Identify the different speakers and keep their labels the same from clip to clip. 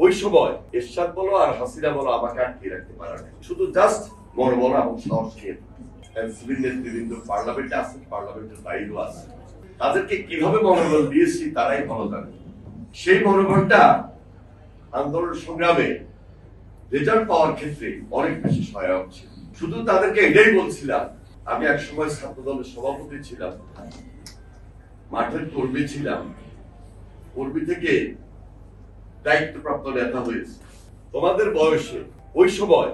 Speaker 1: ওই সময় এরশাদ বলো আর হাসিনা বলো আমাকে আটকে রাখতে পারে না, শুধু জাস্ট মনোবল এবং সাহস নিয়ে সিভিল নেতৃবৃন্দ পার্লামেন্টে আছে, পার্লামেন্টের বাইরেও আছে, তাদেরকে কিভাবে মনোবল দিয়েছি তারাই ভালো জানে। সেই মনোবলটা আন্দোলন সংগ্রামে রেজাল্ট পাওয়ার ক্ষেত্রে অনেক বেশি সহায়ক ছিল। শুধু তাদেরকে এটাই বলছিলাম, আমি এক সময় ছাত্র দলের সভাপতি ছিলাম, মাঠের কর্মী ছিলাম, কর্মী থেকে দায়িত্বপ্রাপ্ত নেতা হয়েছে। তোমাদের বয়সে ওই সময়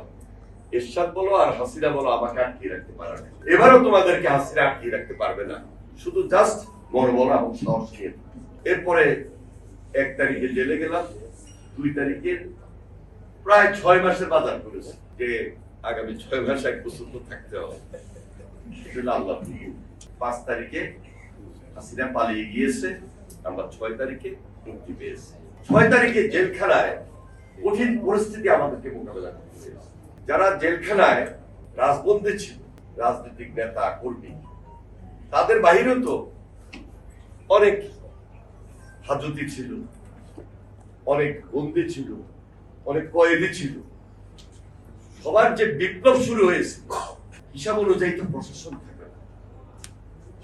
Speaker 1: এরশাদ বলো আর হাসিনা বলো আমাকে আটকে রাখতে পারে না, এবারও তোমাদেরকে হাসিনা আটকে রাখতে পারবে না, শুধু জাস্ট মনোবল এবং সাহস নিয়ে। এরপরে 1 তারিখে জেলে গেলাম, 2 তারিখে প্রায় 6 মাসের বাজার করেছে যে আগামী 6 মাস 1 বছর তো থাকতে হবে। 5 তারিখে হাসিনা পালিয়ে গিয়েছে, আমরা 6 তারিখে মুক্তি পেয়েছি। 6 তারিখে জেলখানায় কঠিন পরিস্থিতি আমাদেরকে মোকাবেলা করতে হয়েছে। যারা জেলখানায় রাজবন্দী ছিল, রাজনৈতিক নেতা কর্মী, তাদের বাহিরেও তো অনেক হাজতি ছিল, অনেক বন্দী ছিল, অনেক কয়েদি ছিল। সবার যে বিপ্লব শুরু হয়েছে হিসাব অনুযায়ী তো প্রশাসন থাকে না,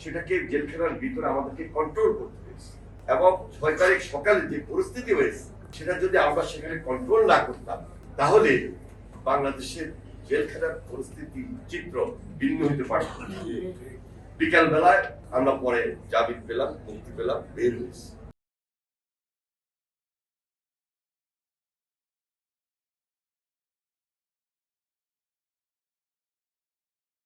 Speaker 1: সেটাকে জেলখানার ভিতরে আমাদেরকে কন্ট্রোল করতে হয়েছে। এবং 6 তারিখ সকালে যে পরিস্থিতি হয়েছে সেটা যদি আমরা সেখানে কন্ট্রোল না করতাম তাহলে বাংলাদেশের জেলখানার পরিস্থিতি চিত্র ভিন্ন হইতে পারত। বিকাল বেলায় আমরা পরে জামিন পেলাম, মুক্তি পেলাম, বের হয়েছি।